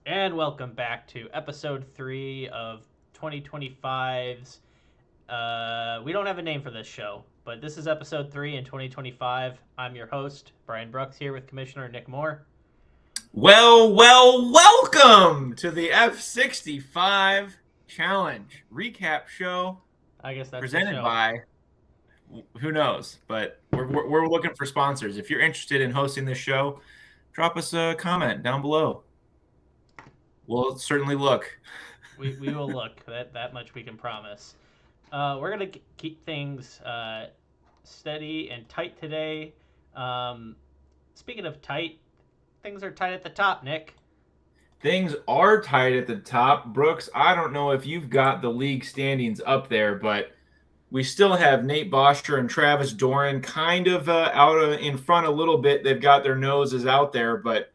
And welcome back to episode 3 of 2025's. We don't have a name for this show, but this is episode 3 in 2025. I'm your host, Brian Brooks, here with Commissioner Nick Moore. Welcome to the F65 Challenge recap show I guess that's the presented show. by who knows, but we're looking for sponsors. If you're interested in hosting this show, drop us a comment down below. We'll certainly look. We will look. That much we can promise. We're going to keep things steady and tight today. Um, Speaking of tight, things are tight at the top, Nick. Things are tight at the top. Brooks, I don't know if you've got the league standings up there, but we still have Nate Boscher and Travis Doran kind of in front a little bit. They've got their noses out there, but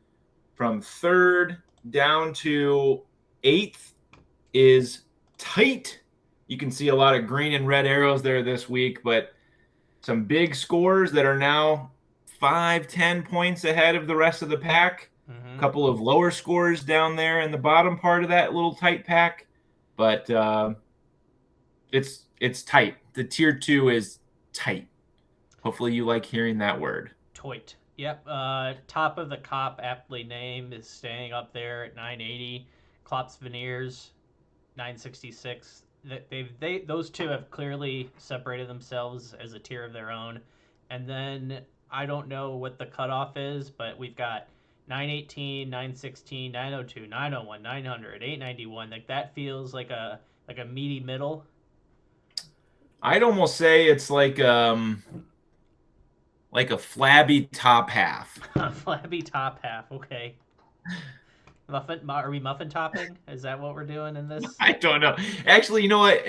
from third down to eighth is tight. You can see a lot of green and red arrows there this week, but some big scores that are now 5-10 points ahead of the rest of the pack. Mm-hmm. A couple of lower scores down there in the bottom part of that little tight pack, but it's tight. The tier 2 is tight. Hopefully you like hearing that word. Toit. Yep. Top of the Cop, aptly named, is staying up there at 980. Klopp's Veneers, 966. Those two have clearly separated themselves as a tier of their own. And then I don't know what the cutoff is, but we've got 918, 916, 902, 901, 900, 891. Like that feels like a meaty middle. I'd almost say it's like a flabby top half. Flabby top half. Okay. Muffin? Are we muffin topping? Is that what we're doing in this? I don't know. Actually, you know what?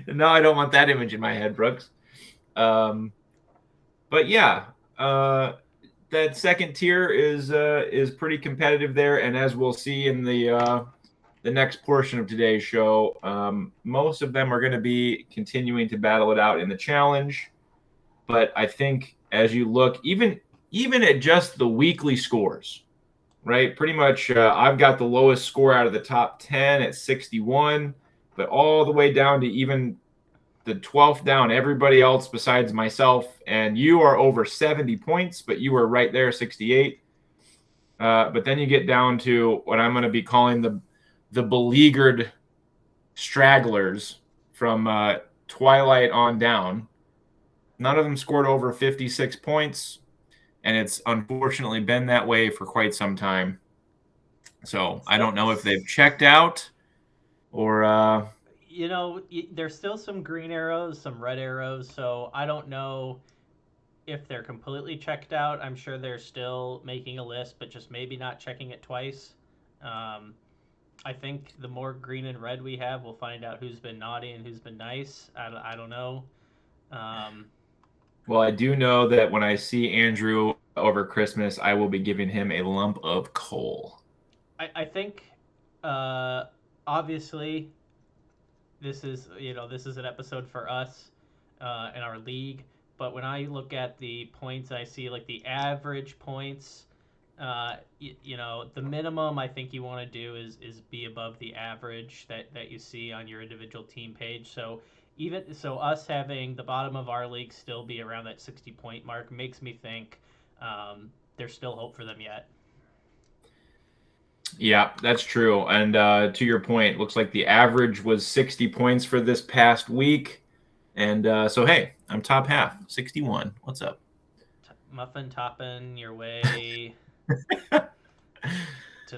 No, I don't want that image in my head, Brooks. But yeah, that second tier is pretty competitive there, and as we'll see in the next portion of today's show, most of them are going to be continuing to battle it out in the challenge. But I think as you look, even at just the weekly scores, right? Pretty much, I've got the lowest score out of the top 10 at 61, but all the way down to even the 12th down, everybody else besides myself, and you are over 70 points, but you are right there, 68. But then you get down to what I'm going to be calling the beleaguered stragglers from Twilight on down. None of them scored over 56 points, and it's unfortunately been that way for quite some time. So I don't know if they've checked out or there's still some green arrows, some red arrows, so I don't know if they're completely checked out. I'm sure they're still making a list, but just maybe not checking it twice. I think the more green and red we have, we'll find out who's been naughty and who's been nice. I don't know. Well, I do know that when I see Andrew over Christmas, I will be giving him a lump of coal. I think, obviously, this is an episode for us in our league. But when I look at the points, I see like the average points. The minimum I think you want to do is be above the average that you see on your individual team page. So us having the bottom of our league still be around that 60-point mark makes me think there's still hope for them yet. Yeah, that's true. And to your point, looks like the average was 60 points for this past week. And so, hey, I'm top half, 61. What's up? Muffin topping your way to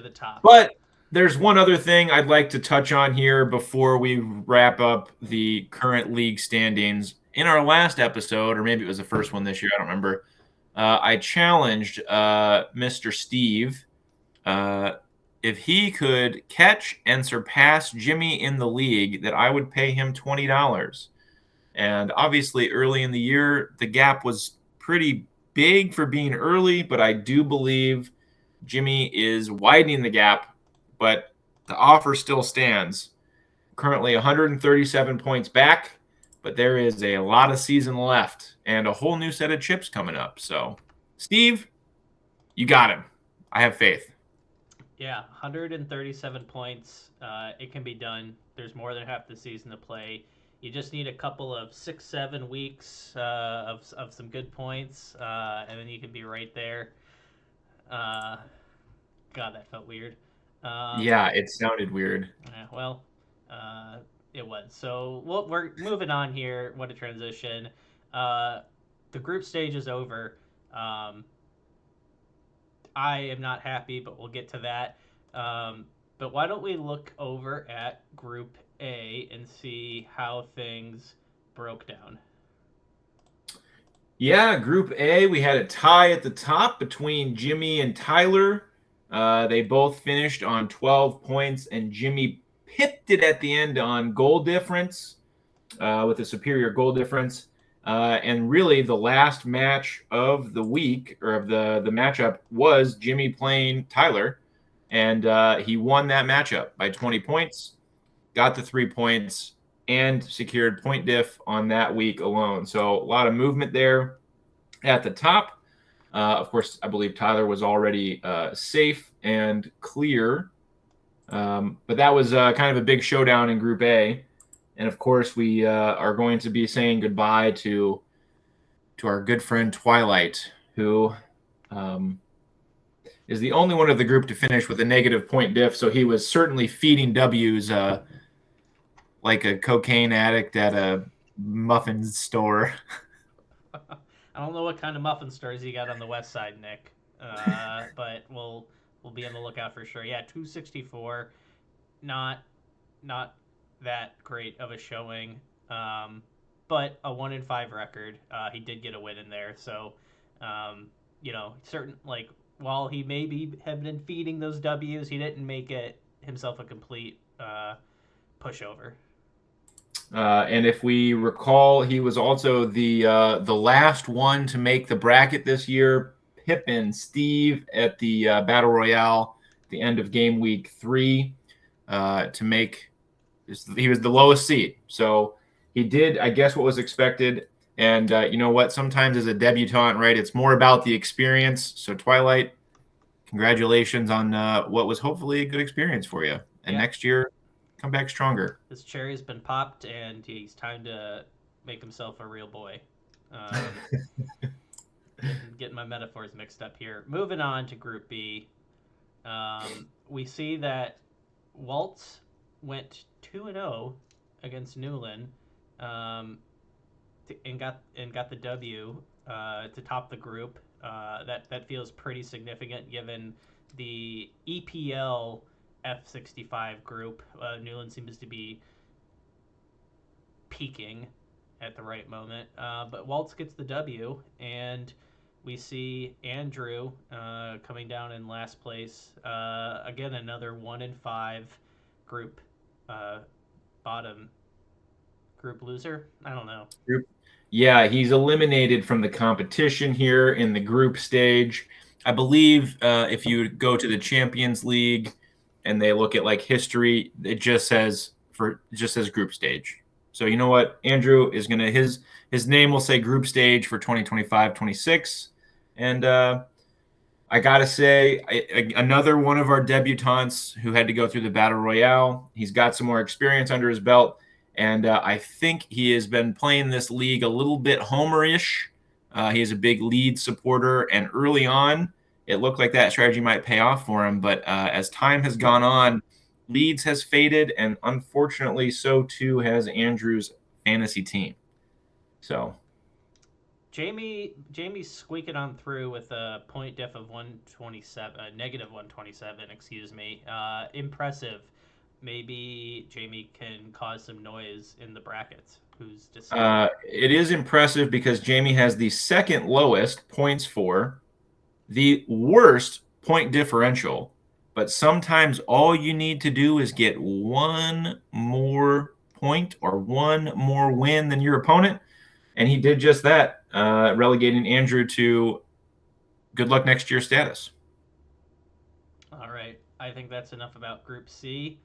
the top. But there's one other thing I'd like to touch on here before we wrap up the current league standings. In our last episode, or maybe it was the first one this year, I don't remember, I challenged Mr. Steve if he could catch and surpass Jimmy in the league, that I would pay him $20. And obviously, early in the year, the gap was pretty big for being early, but I do believe Jimmy is widening the gap, but the offer still stands. Currently 137 points back, but there is a lot of season left and a whole new set of chips coming up. So, Steve, you got him. I have faith. Yeah, 137 points. It can be done. There's more than half the season to play. You just need a couple of 6, 7 weeks of some good points, and then you can be right there. Uh, God, that felt weird. Um, Yeah, it sounded weird. yeah, well, uh, it was. So we're moving on here. What a transition. Uh, the group stage is over. Um, I am not happy, but we'll get to that. But why don't we look over at Group A and see how things broke down? Yeah, Group A, we had a tie at the top between Jimmy and Tyler. They both finished on 12 points, and Jimmy pipped it at the end on goal difference with a superior goal difference. And really, the last match of the week or of the matchup was Jimmy playing Tyler, and he won that matchup by 20 points, got the 3 points, and secured point diff on that week alone. So a lot of movement there at the top. Of course, I believe Tyler was already safe and clear. But that was kind of a big showdown in Group A. And of course, we are going to be saying goodbye to our good friend Twilight, who is the only one of the group to finish with a negative point diff. So he was certainly feeding W's like a cocaine addict at a muffin store. I don't know what kind of muffin stores you got on the west side, Nick, but we'll be on the lookout for sure. Yeah, 264, not not that great of a showing, um, but a 1-5 record. He did get a win in there, so certain like while he maybe have been feeding those W's, he didn't make it himself a complete pushover. And if we recall, he was also the last one to make the bracket this year. Pippin Steve at the Battle Royale at the end of game week 3 to make. He was the lowest seed, so he did, I guess, what was expected. And you know what? Sometimes as a debutante, right, it's more about the experience. So Twilight, congratulations on what was hopefully a good experience for you. And Yeah, next year, come back stronger. his cherry's been popped, and he's time to make himself a real boy. Um, getting my metaphors mixed up here. Moving on to Group B, we see that Waltz went 2-0 against Newland, um, and got the W to top the group. That feels pretty significant given the EPL F65 group. Newland seems to be peaking at the right moment, but Waltz gets the W, and we see Andrew coming down in last place. Again, another 1-5 group uh, bottom group loser. I don't know. Yeah, he's eliminated from the competition here in the group stage. I believe if you go to the Champions League and they look at like history, it just says group stage. So you know what? Andrew is gonna his name will say group stage for 2025-26. And I gotta say, another one of our debutantes who had to go through the battle royale. He's got some more experience under his belt, and I think he has been playing this league a little bit homerish. He is a big lead supporter, and early on, it looked like that strategy might pay off for him. But as time has gone on, Leeds has faded, and unfortunately, so too has Andrew's fantasy team. So Jamie's squeaking on through with a point diff of 127, negative 127, excuse me. Impressive. Maybe Jamie can cause some noise in the brackets. Who's to say? it is impressive because Jamie has the second lowest points for, the worst point differential, but sometimes all you need to do is get one more point or one more win than your opponent. And he did just that, relegating Andrew to good luck next year status. All right. I think that's enough about Group C.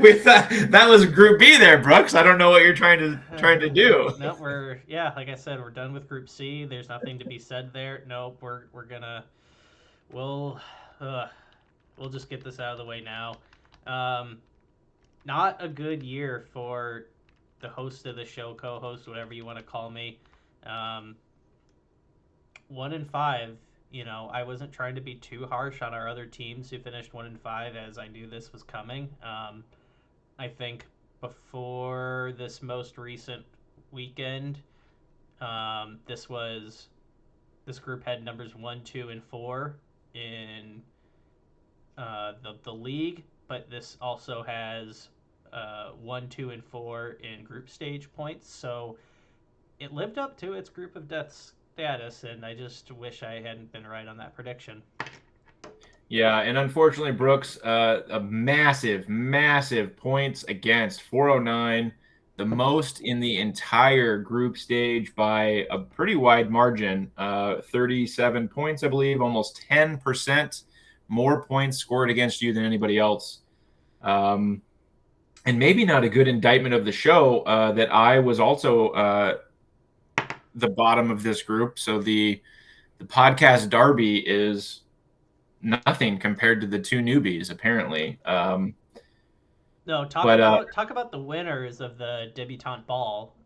We thought that was Group B there, Brooks. I don't know what you're trying to do. No, like I said, we're done with Group C. There's nothing to be said there. Nope, we're gonna we'll uh, we'll just get this out of the way now. Um, Not a good year for the host of the show, co-host, whatever you want to call me. Um, 1-5. You know, I wasn't trying to be too harsh on our other teams who finished 1-5, as I knew this was coming. I think before this most recent weekend, this was this group had numbers 1, 2, and 4 in the league, but this also has 1, 2, and 4 in group stage points. So it lived up to its group of death status, and I just wish I hadn't been right on that prediction. Yeah, and unfortunately, Brooks, a massive, massive points against 409, the most in the entire group stage by a pretty wide margin, 37 points, I believe, almost 10% more points scored against you than anybody else. And maybe not a good indictment of the show that I was also the bottom of this group. So the podcast derby is nothing compared to the two newbies, apparently. No, But talk about the winners of the debutante ball.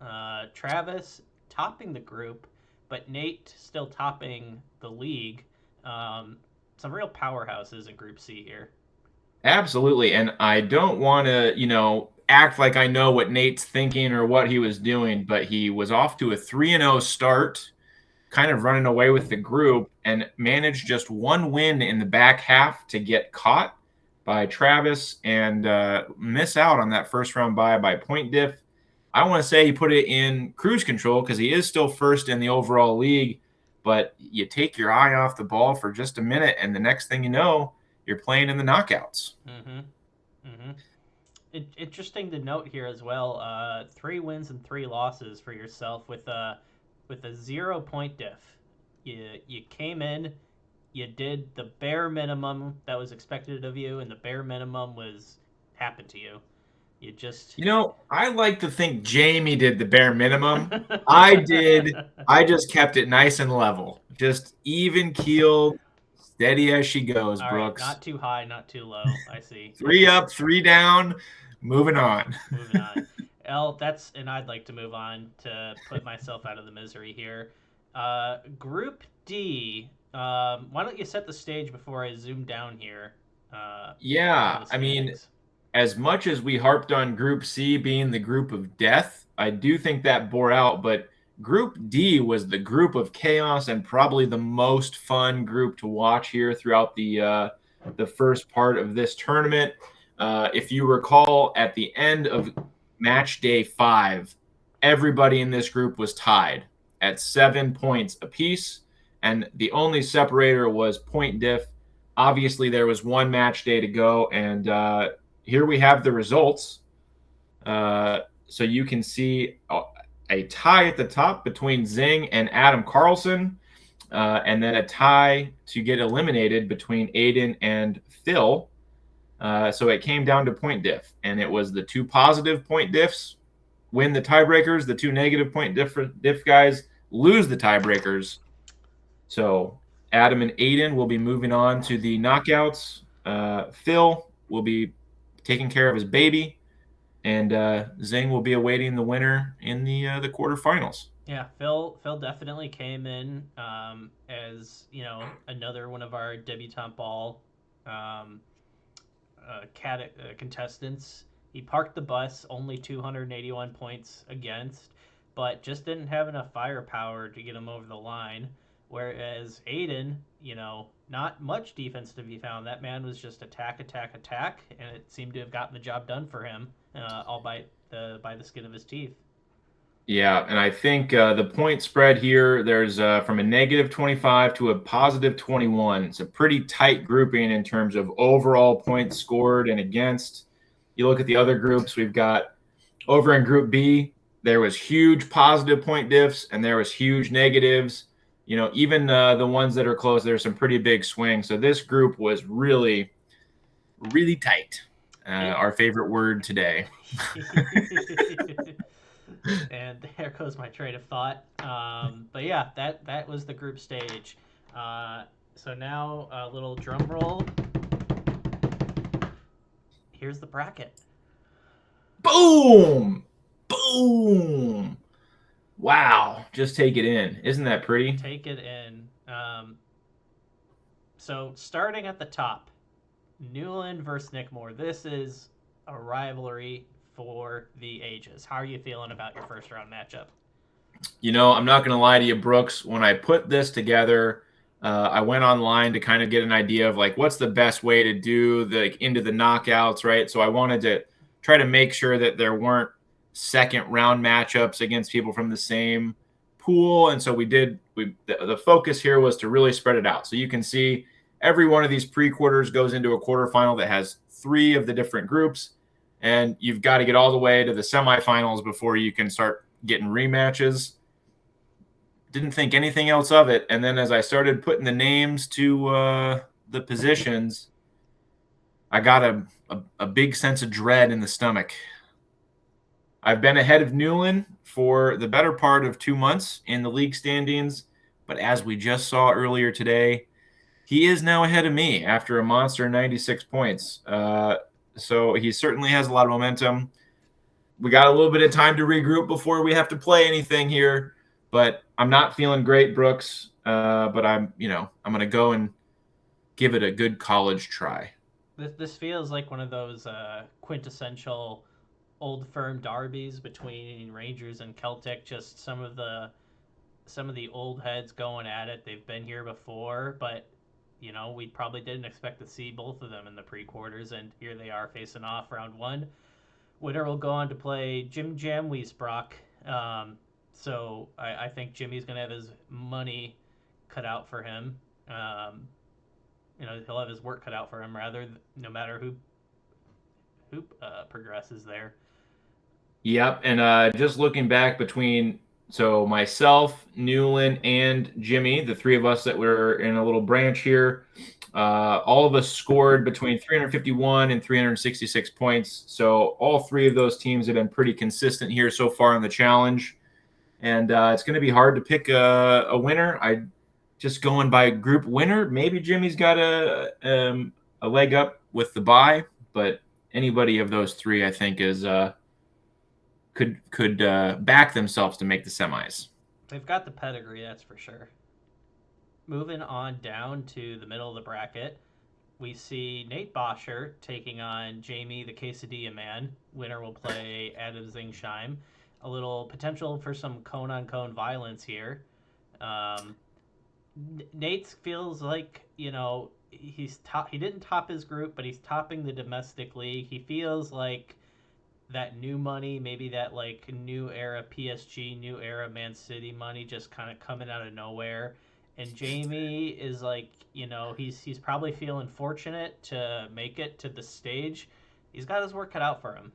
Travis topping the group, but Nate still topping the league. Um, some real powerhouses in Group C here. absolutely. And I don't want to, act like I know what Nate's thinking or what he was doing, but he was off to a 3-0 start, kind of running away with the group, and managed just one win in the back half to get caught by Travis and miss out on that first round by point diff. I want to say he put it in cruise control because he is still first in the overall league, but you take your eye off the ball for just a minute, and the next thing you know, you're playing in the knockouts. Mm-hmm. Mm-hmm. Interesting to note here as well. 3 wins and 3 losses for yourself with a 0 point diff. You came in, you did the bare minimum that was expected of you, and the bare minimum was happened to you. You just I like to think Jamie did the bare minimum. I did. I just kept it nice and level, just even keeled, steady as she goes, All right, Brooks. not too high, not too low. I see. Three up, three down, moving on. Moving on. That's and I'd like to move on to put myself out of the misery here. Group D. Why don't you set the stage before I zoom down here? On Yeah, the I mean, standings. as much as we harped on Group C being the group of death, I do think that bore out. But Group D was the group of chaos and probably the most fun group to watch here throughout the first part of this tournament. If you recall, at the end of match day 5, everybody in this group was tied at 7 points apiece, and the only separator was point diff. Obviously, there was one match day to go, and here we have the results. So you can see a tie at the top between Zing and Adam Carlson, and then a tie to get eliminated between Aiden and Phil. So it came down to point diff, and it was the two positive point diffs win the tiebreakers. The two negative point diff guys lose the tiebreakers. So Adam and Aiden will be moving on to the knockouts. Phil will be taking care of his baby, and Zing will be awaiting the winner in the quarterfinals. Yeah, Phil definitely came in as another one of our debutante ball um, contestants. He parked the bus, only 281 points against, but just didn't have enough firepower to get him over the line. Whereas Aiden, not much defense to be found. That man was just attack, attack, attack, and it seemed to have gotten the job done for him, all by the skin of his teeth. Yeah, and I think the point spread here, there's from a negative 25 to a positive 21. It's a pretty tight grouping in terms of overall points scored and against. You look at the other groups, we've got over in Group B, there was huge positive point diffs and there was huge negatives. Even the ones that are close, there's some pretty big swings. So this group was really, really tight. Our favorite word today. And there goes my train of thought. But yeah, that was the group stage. So now a little drum roll. Here's the bracket. Boom! Boom! Wow. Just take it in. Isn't that pretty? Take it in. So starting at the top, Newland versus Nick Moore. This is a rivalry for the ages. How are you feeling about your first round matchup? I'm not going to lie to you, Brooks. When I put this together, I went online to kind of get an idea of like what's the best way to do the into the knockouts, right? So I wanted to try to make sure that there weren't second round matchups against people from the same pool, and so we did. The focus here was to really spread it out. So you can see every one of these pre-quarters goes into a quarterfinal that has 3 of the different groups, and you've got to get all the way to the semifinals before you can start getting rematches. Didn't think anything else of it. And then as I started putting the names to the positions, I got a big sense of dread in the stomach. I've been ahead of Newland for the better part of 2 months in the league standings, but as we just saw earlier today, he is now ahead of me after a monster 96 points. So he certainly has a lot of momentum. We got a little bit of time to regroup before we have to play anything here, but I'm not feeling great, Brooks. But I'm going to go and give it a good college try. This feels like one of those quintessential old firm derbies between Rangers and Celtic. Just some of the old heads going at it. They've been here before, but we probably didn't expect to see both of them in the pre-quarters, and here they are facing off round one. Winner will go on to play Jim Jam Wiesbrock. So I think Jimmy's going to have his money cut out for him. He'll have his work cut out for him, rather, no matter who progresses there. Yep, and just looking back between myself, Newland, and Jimmy, the 3 of us that were in a little branch here, all of us scored between 351 and 366 points. So all 3 of those teams have been pretty consistent here so far in the challenge, and it's going to be hard to pick a winner. I just going by group winner. Maybe Jimmy's got a leg up with the bye, but anybody of those 3, I think, is could back themselves to make the semis. They've got the pedigree, that's for sure. Moving on down to the middle of the bracket, we see Nate Boscher taking on Jamie the Quesadilla Man. Winner will play Adam Zingsheim. A little potential for some cone on cone violence here. Um, Nate feels like he didn't top his group, but he's topping the domestic league. He feels like that new money, maybe that like new era PSG, new era Man City money, just kind of coming out of nowhere. And Jamie is like, he's probably feeling fortunate to make it to the stage. He's got his work cut out for him.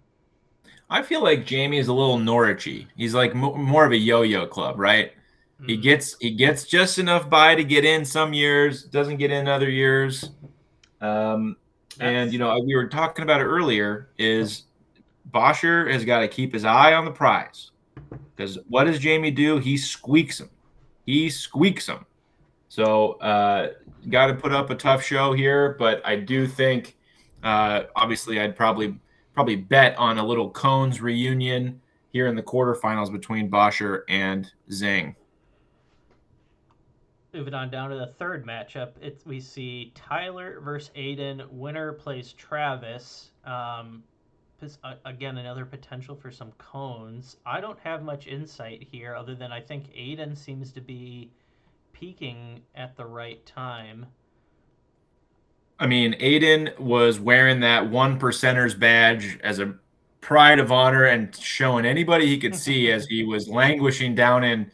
I feel like Jamie is a little Norwichy. He's like more of a yo-yo club, right? Mm-hmm. He gets just enough by to get in some years, doesn't get in other years. And That's we were talking about it earlier. Is Boscher has got to keep his eye on the prize, because what does Jamie do? He squeaks him. So got to put up a tough show here, but I do think obviously I'd probably bet on a little Cones reunion here in the quarterfinals between Boscher and Zing. moving on down to the third matchup. We see Tyler versus Aiden. Winner plays Travis. Again, another potential for some cones. I don't have much insight here other than I think Aiden seems to be peaking at the right time. I mean, Aiden was wearing that 1%ers badge as a pride of honor and showing anybody he could see as he was languishing down in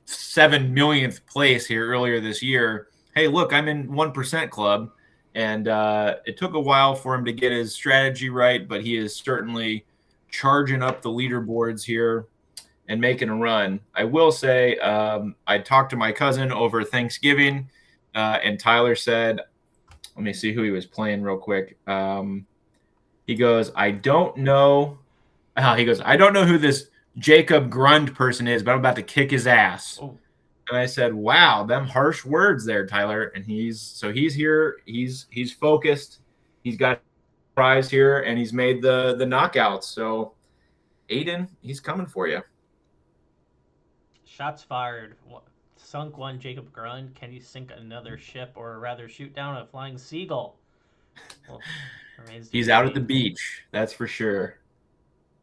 7 millionth place here earlier this year. Hey, look, I'm in 1% club. And it took a while for him to get his strategy right, but he is certainly charging up the leaderboards here and making a run. I will say I talked to my cousin over Thanksgiving, and Tyler said, let me see who he was playing real quick. He goes, I don't know. He goes, I don't know who this Jacob Grund person is, but I'm about to kick his ass. Oh. and I said, "Wow, them harsh words there, Tyler." And he's here. He's focused. He's got prize here, and he's made the knockouts. So Aiden, he's coming for you. Shots fired. Sunk one Jacob Grund. Can you sink another ship, or rather shoot down a flying seagull? Well, remains to be He's out at the seen. beach, that's for sure.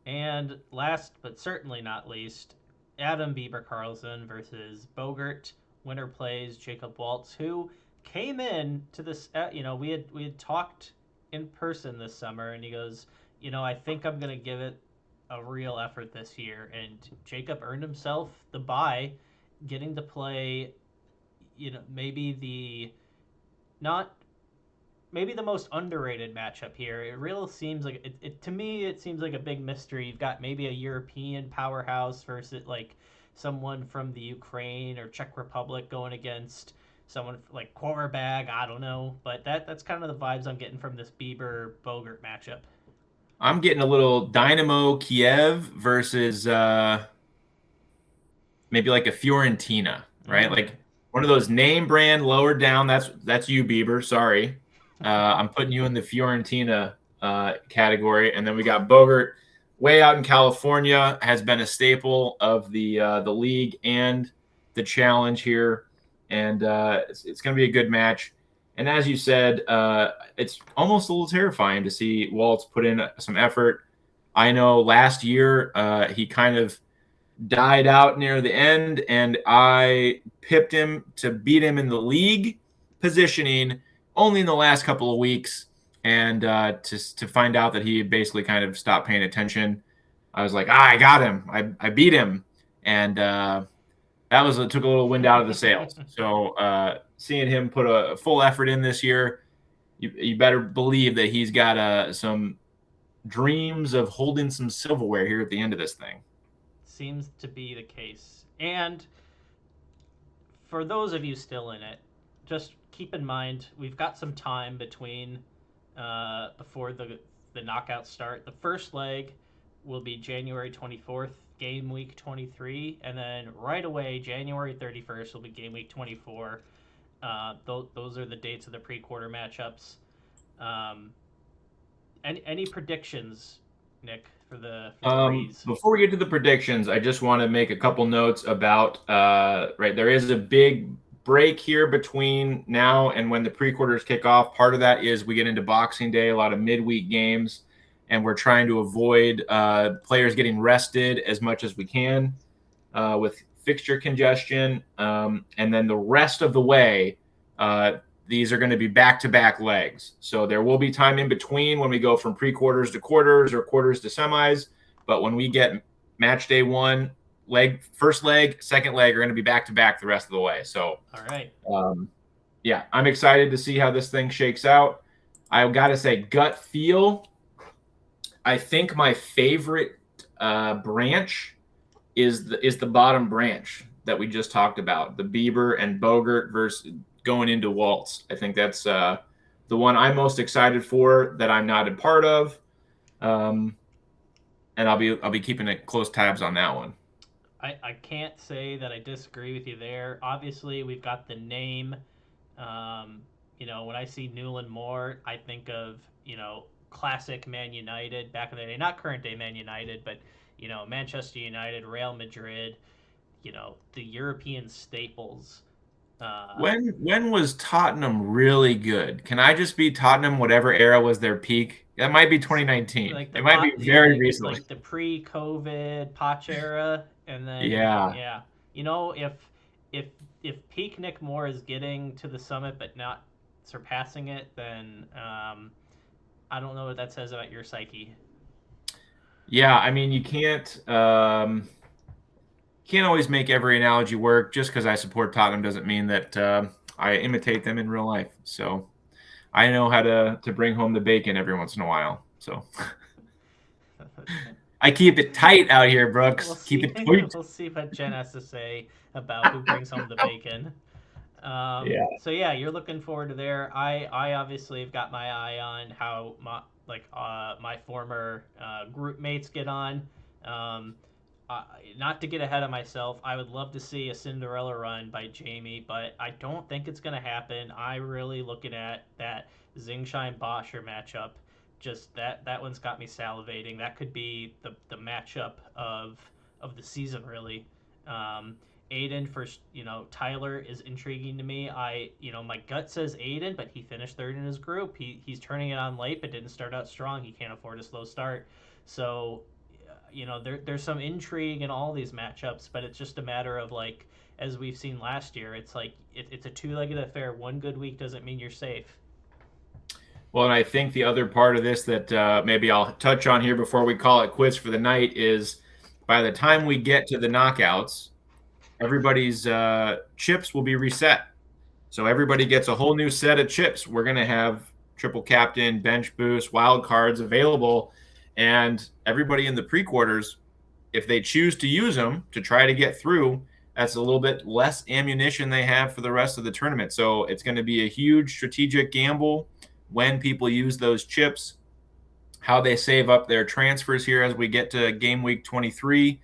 And last but certainly not least, Adam Bieber Carlson versus Bogart. Winner plays Jacob Waltz, who came in to this. We had talked in person this summer, and he goes, I think I'm gonna give it a real effort this year. And Jacob earned himself the bye, getting to play. Maybe the not maybe the most underrated matchup here. It really seems like to me it seems like a big mystery. You've got maybe a European powerhouse versus like someone from the Ukraine or Czech Republic going against someone like Quarterbag. I don't know, but that's kind of the vibes I'm getting from this Bieber Bogart matchup. I'm getting a little Dynamo Kiev versus maybe like a Fiorentina, right? Mm. Like one of those name brand lower down. That's you, Bieber. Sorry, I'm putting you in the Fiorentina category, and then we got Bogart, way out in California, has been a staple of the league and the challenge here, and it's going to be a good match. And as you said, it's almost a little terrifying to see Waltz put in some effort. I know last year he kind of died out near the end, and I pipped him to beat him in the league positioning only in the last couple of weeks. And to find out that he basically kind of stopped paying attention, I was like, I got him. I beat him. And it took a little wind out of the sails. So seeing him put a full effort in this year, you better believe that he's got some dreams of holding some silverware here at the end of this thing. Seems to be the case. And for those of you still in it, just keep in mind we've got some time between before the knockouts start. The first leg will be January 24th, game week 23, and then right away January 31st will be game week 24. Those are the dates of the pre-quarter matchups. Um, any predictions, Nick, for the threes? Before we get to the predictions, I just want to make a couple notes about right. There is a big break here between now and when the pre-quarters kick off. Part of that is we get into Boxing Day, a lot of midweek games, and we're trying to avoid players getting rested as much as we can with fixture congestion. And then the rest of the way, these are going to be back-to-back legs. So there will be time in between when we go from pre-quarters to quarters or quarters to semis. But when we get match day one, first leg, second leg are going to be back-to-back the rest of the way. So, all right. Yeah, I'm excited to see how this thing shakes out. I've got to say, gut feel, I think my favorite branch is the bottom branch that we just talked about, the Bieber and Bogart versus going into Waltz. I think that's the one I'm most excited for that I'm not a part of, and I'll be keeping it close tabs on that one. I can't say that I disagree with you there. Obviously, we've got the name. When I see Newland Moore, I think of classic Man United back in the day, not current day Man United, but Manchester United, Real Madrid, the European staples. When was Tottenham really good? Can I just be Tottenham whatever era was their peak? That might be 2019. Like It might be very recently. like the pre-COVID Poch era, and then Yeah. yeah, if if peak Nick Moore is getting to the summit but not surpassing it, then I don't know what that says about your psyche. Yeah, I mean you can't always make every analogy work. Just because I support Tottenham doesn't mean that I imitate them in real life. So I know how to bring home the bacon every once in a while. So I keep it tight out here, We'll Brooks. Keep see. it tight. We'll see what Jen has to say about who brings home the bacon. Yeah. So yeah, you're looking forward to there. I obviously have got my eye on how my former group mates get on. Um, not to get ahead of myself, I would love to see a Cinderella run by Jamie, but I don't think it's going to happen. I really looking at that Zingshine Boscher matchup. Just that one's got me salivating. That could be the matchup of the season, really. Um, Aiden for Tyler is intriguing to me. My gut says Aiden, but he finished third in his group. He's turning it on late, but didn't start out strong. He can't afford a slow start. So there's some intrigue in all these matchups, but it's just a matter of like as we've seen last year, it's like it's a two-legged affair. One good week doesn't mean you're safe. Well, and I think the other part of this that maybe I'll touch on here before we call it quits for the night is by the time we get to the knockouts, everybody's chips will be reset. So everybody gets a whole new set of chips. We're going to have triple captain, bench boost, wild cards available. And everybody in the pre-quarters, if they choose to use them to try to get through, that's a little bit less ammunition they have for the rest of the tournament. So it's going to be a huge strategic gamble when people use those chips, how they save up their transfers here as we get to game week 23.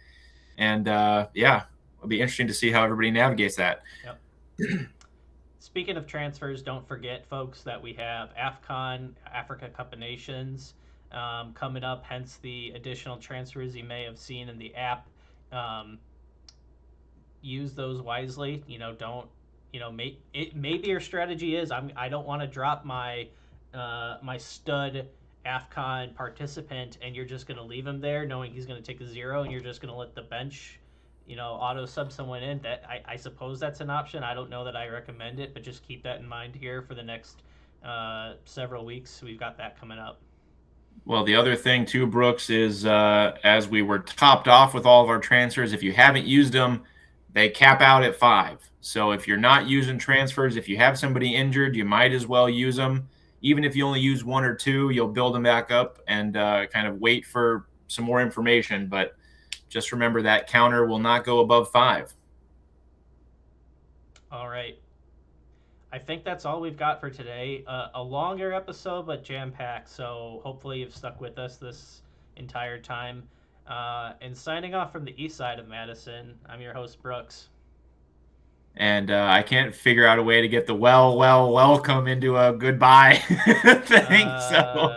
And yeah, it'll be interesting to see how everybody navigates that. Yep. Speaking of transfers, don't forget, folks, that we have AFCON, Africa Cup of Nations, coming up, hence the additional transfers you may have seen in the app. Um, Use those wisely. Don't maybe your strategy is I don't want to drop my stud AFCON participant, and you're just going to leave him there, knowing he's going to take a zero, and you're just going to let the bench, auto sub someone in. That I suppose that's an option. I don't know that I recommend it, but just keep that in mind here for the next several weeks. We've got that coming up. Well, the other thing too, Brooks, is as we were topped off with all of our transfers, if you haven't used them, they cap out at 5. So if you're not using transfers, if you have somebody injured, you might as well use them. Even if you only use 1 or 2, you'll build them back up and kind of wait for some more information. But just remember that counter will not go above 5. All right. I think that's all we've got for today. A longer episode, but jam packed. So hopefully you've stuck with us this entire time. And signing off from the east side of Madison, I'm your host, Brooks. And I can't figure out a way to get the welcome into a goodbye thing. So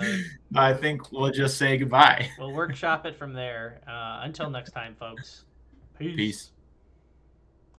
I think we'll just say goodbye. We'll workshop it from there. Until next time, folks. Peace. Peace.